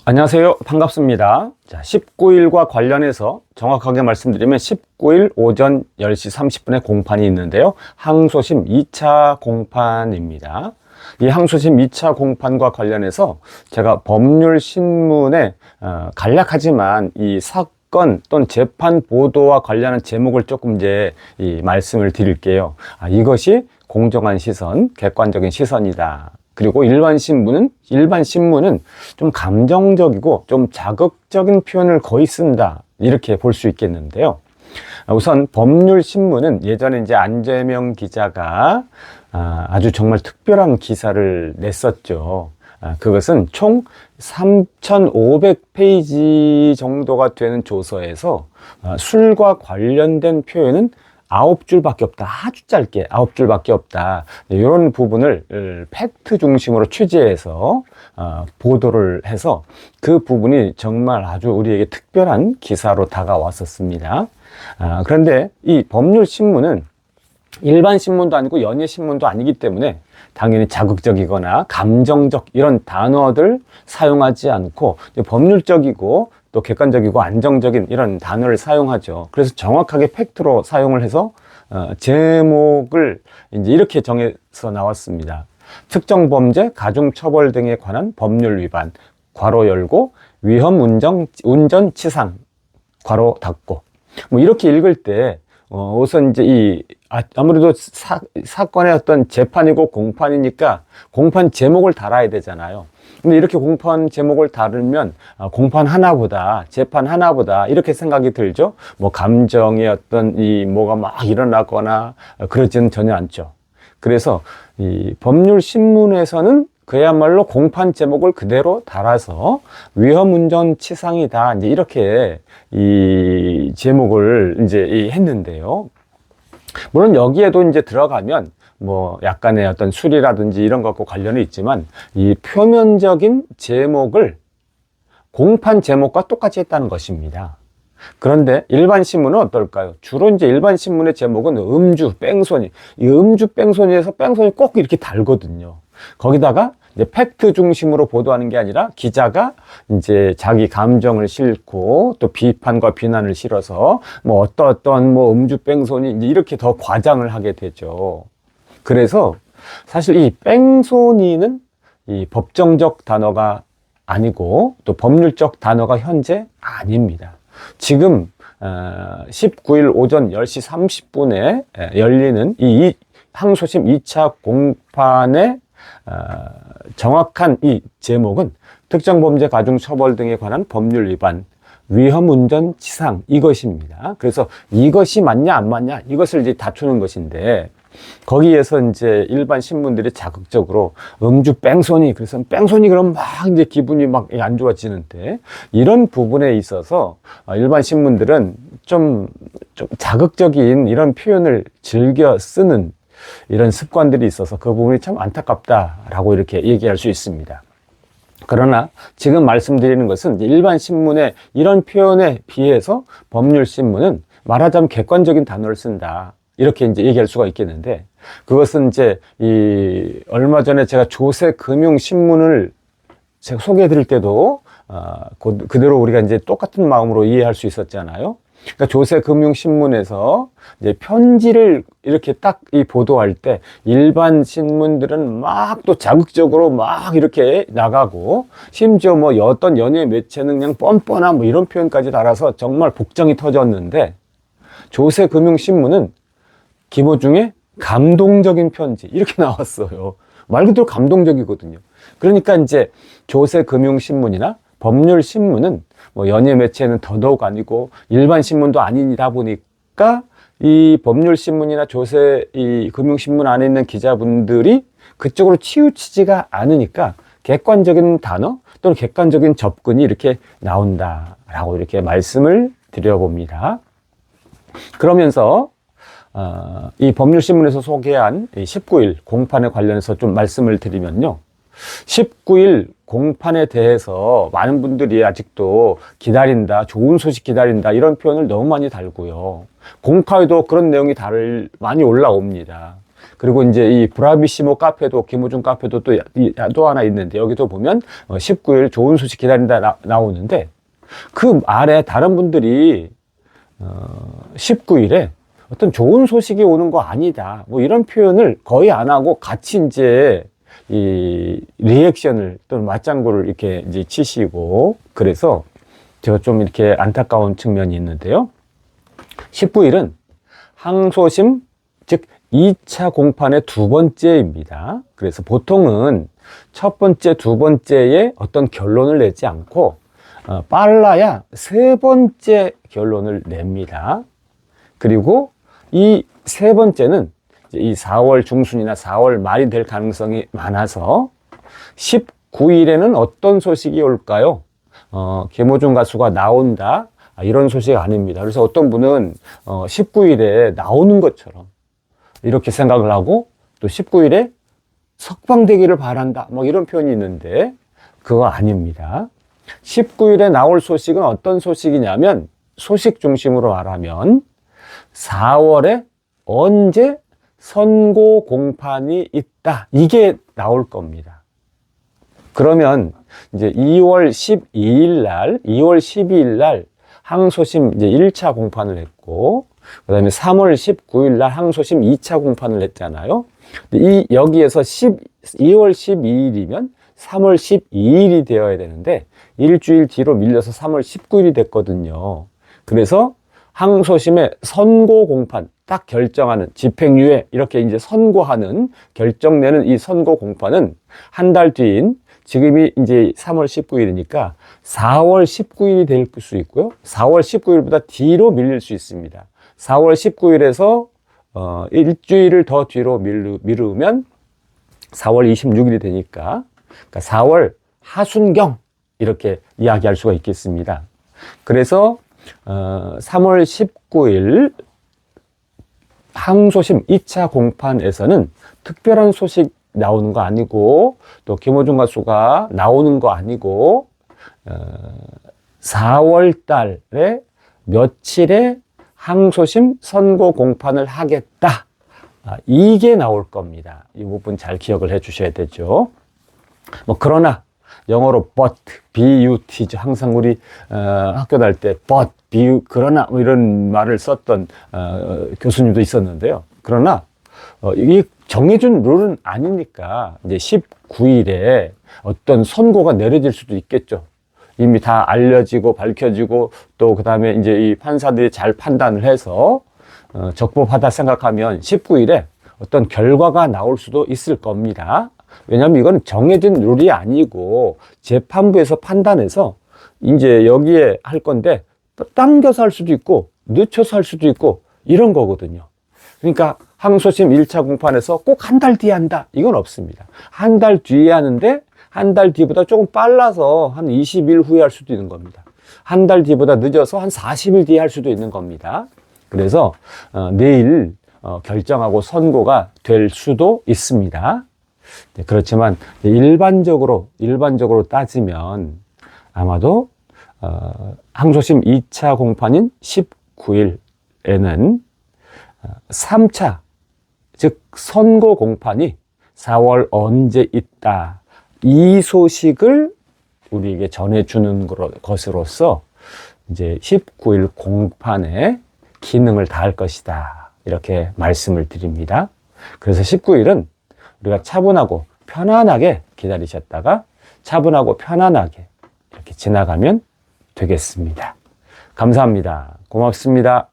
안녕하세요. 반갑습니다. 자, 19일과 관련해서 정확하게 말씀드리면 19일 오전 10시 30분에 공판이 있는데요. 항소심 2차 공판입니다. 이 항소심 2차 공판과 관련해서 제가 법률신문에 간략하지만 이 사건 또는 재판 보도와 관련한 제목을 조금 말씀을 드릴게요. 이것이 공정한 시선, 객관적인 시선이다. 그리고 일반 신문은 좀 감정적이고 좀 자극적인 표현을 거의 쓴다. 이렇게 볼 수 있겠는데요. 우선 법률신문은 예전에 안재명 기자가 아주 정말 특별한 기사를 냈었죠. 그것은 총 3,500페이지 정도가 되는 조서에서 술과 관련된 표현은 9줄밖에 없다. 아주 짧게 9줄밖에 없다. 이런 부분을 팩트 중심으로 취재해서 보도를 해서 그 부분이 정말 아주 우리에게 특별한 기사로 다가왔었습니다. 그런데 이 법률신문은 일반 신문도 아니고 연예 신문도 아니기 때문에 당연히 자극적이거나 감정적 이런 단어들 사용하지 않고 법률적이고 또 객관적이고 안정적인 이런 단어를 사용하죠. 그래서 정확하게 팩트로 사용을 해서 제목을 이렇게 정해서 나왔습니다. 특정 범죄, 가중처벌 등에 관한 법률 위반, 괄호 열고, 위험 운전 치상, 괄호 닫고. 뭐 이렇게 읽을 때 우선 아무래도 사건의 어떤 재판이고 공판이니까 공판 제목을 달아야 되잖아요. 근데 이렇게 공판 제목을 다루면 공판 하나보다 재판 하나보다 이렇게 생각이 들죠. 뭐 감정의 어떤 뭐가 막 일어나거나 그러지는 전혀 않죠. 그래서 이 법률신문에서는 그야말로 공판 제목을 그대로 달아서 위험운전 치상이다 이렇게 이 제목을 했는데요. 물론 여기에도 들어가면 뭐 약간의 어떤 술이라든지 이런 것과 관련이 있지만 이 표면적인 제목을 공판 제목과 똑같이 했다는 것입니다. 그런데 일반 신문은 어떨까요? 주로 일반 신문의 제목은 음주, 뺑소니. 이 음주, 뺑소니에서 뺑소니 꼭 이렇게 달거든요. 거기다가 팩트 중심으로 보도하는 게 아니라 기자가 자기 감정을 싣고 또 비판과 비난을 실어서 뭐 어떤 음주, 뺑소니 이렇게 더 과장을 하게 되죠. 그래서 사실 이 뺑소니는 이 법정적 단어가 아니고 또 법률적 단어가 현재 아닙니다. 지금 19일 오전 10시 30분에 열리는 이 항소심 2차 공판의 정확한 이 제목은 특정 범죄 가중 처벌 등에 관한 법률 위반, 위험 운전 치상 이것입니다. 그래서 이것이 맞냐 안 맞냐 이것을 다투는 것인데 거기에서 일반 신문들이 자극적으로 음주 뺑소니 그래서 뺑소니 그러면 막 기분이 막 안 좋아지는데 이런 부분에 있어서 일반 신문들은 좀 자극적인 이런 표현을 즐겨 쓰는 이런 습관들이 있어서 그 부분이 참 안타깝다라고 이렇게 얘기할 수 있습니다. 그러나 지금 말씀드리는 것은 일반 신문의 이런 표현에 비해서 법률신문은 말하자면 객관적인 단어를 쓴다. 이렇게 얘기할 수가 있겠는데 그것은 얼마 전에 제가 조세금융신문을 제가 소개해 드릴 때도 그대로 우리가 똑같은 마음으로 이해할 수 있었잖아요. 그러니까 조세금융신문에서 편지를 이렇게 딱 보도할 때 일반 신문들은 막 또 자극적으로 막 이렇게 나가고 심지어 뭐 어떤 연예 매체는 그냥 뻔뻔한 뭐 이런 표현까지 달아서 정말 복장이 터졌는데 조세금융신문은 기모 중에 감동적인 편지 이렇게 나왔어요. 말 그대로 감동적이거든요. 그러니까 조세금융신문이나 법률신문은 뭐 연예 매체는 더더욱 아니고 일반 신문도 아니다 보니까 이 법률신문이나 금융신문 안에 있는 기자분들이 그쪽으로 치우치지가 않으니까 객관적인 단어 또는 객관적인 접근이 이렇게 나온다라고 이렇게 말씀을 드려봅니다. 그러면서 이 법률신문에서 소개한 19일 공판에 관련해서 좀 말씀을 드리면요. 19일 공판에 대해서 많은 분들이 아직도 기다린다, 좋은 소식 기다린다 이런 표현을 너무 많이 달고요. 공파에도 그런 내용이 많이 올라옵니다. 그리고 이제 이 브라비시모 카페도, 김호중 카페도 또 하나 있는데, 여기도 보면 19일 좋은 소식 기다린다 나오는데, 그 아래 다른 분들이 19일에 어떤 좋은 소식이 오는 거 아니다, 뭐 이런 표현을 거의 안 하고 같이 이제 이 리액션을 또는 맞장구를 이렇게 이제 치시고, 그래서 제가 좀 이렇게 안타까운 측면이 있는데요. 19일은 항소심, 즉 2차 공판의 두 번째입니다. 그래서 보통은 첫 번째, 두 번째에 어떤 결론을 내지 않고 빨라야 세 번째 결론을 냅니다. 그리고 이 세 번째는 이 4월 중순이나 4월 말이 될 가능성이 많아서 19일에는 어떤 소식이 올까요? 김호중 가수가 나온다, 이런 소식 아닙니다. 그래서 어떤 분은 19일에 나오는 것처럼 이렇게 생각을 하고, 또 19일에 석방되기를 바란다, 뭐 이런 표현이 있는데 그거 아닙니다. 19일에 나올 소식은 어떤 소식이냐면, 소식 중심으로 말하면 4월에 언제 선고 공판이 있다, 이게 나올 겁니다. 그러면 이제 2월 12일 날 항소심 이제 1차 공판을 했고, 그 다음에 3월 19일 날 항소심 2차 공판을 했잖아요. 여기에서 2월 12일이면 3월 12일이 되어야 되는데, 일주일 뒤로 밀려서 3월 19일이 됐거든요. 그래서 항소심의 선고 공판, 딱 결정하는, 집행유예 이렇게 이제 선고하는, 결정내는 이 선고 공판은 한 달 뒤인 지금이 이제 3월 19일이니까 4월 19일이 될 수 있고요. 4월 19일보다 뒤로 밀릴 수 있습니다. 4월 19일에서 일주일을 더 뒤로 미루면 4월 26일이 되니까, 그러니까 4월 하순경 이렇게 이야기할 수가 있겠습니다. 그래서 3월 19일 항소심 2차 공판에서는 특별한 소식 나오는 거 아니고, 또 김호중 가수가 나오는 거 아니고, 4월 달에 며칠에 항소심 선고 공판을 하겠다, 이게 나올 겁니다. 이 부분 잘 기억을 해 주셔야 되죠. 뭐 그러나 영어로 but, 항상 우리 학교 다닐 때 but, 그러나 뭐 이런 말을 썼던 교수님도 있었는데요. 그러나 이게 정해준 룰은 아니니까 이제 19일에 어떤 선고가 내려질 수도 있겠죠. 이미 다 알려지고 밝혀지고, 또 그 다음에 이제 이 판사들이 잘 판단을 해서 적법하다 생각하면 19일에 어떤 결과가 나올 수도 있을 겁니다. 왜냐하면 이건 정해진 룰이 아니고 재판부에서 판단해서 이제 여기에 할 건데, 당겨서 할 수도 있고 늦춰서 할 수도 있고 이런 거거든요. 그러니까 항소심 1차 공판에서 꼭 한 달 뒤에 한다, 이건 없습니다. 한 달 뒤에 하는데, 한 달 뒤보다 조금 빨라서 한 20일 후에 할 수도 있는 겁니다. 한 달 뒤보다 늦어서 한 40일 뒤에 할 수도 있는 겁니다. 그래서 내일 결정하고 선고가 될 수도 있습니다. 그렇지만 일반적으로 따지면 아마도 항소심 2차 공판인 19일에는 3차, 즉 선고 공판이 4월 언제 있다, 이 소식을 우리에게 전해주는 것으로서 이제 19일 공판의 기능을 다할 것이다, 이렇게 말씀을 드립니다. 그래서 19일은 우리가 차분하고 편안하게 기다리셨다가 차분하고 편안하게 이렇게 지나가면 되겠습니다. 감사합니다. 고맙습니다.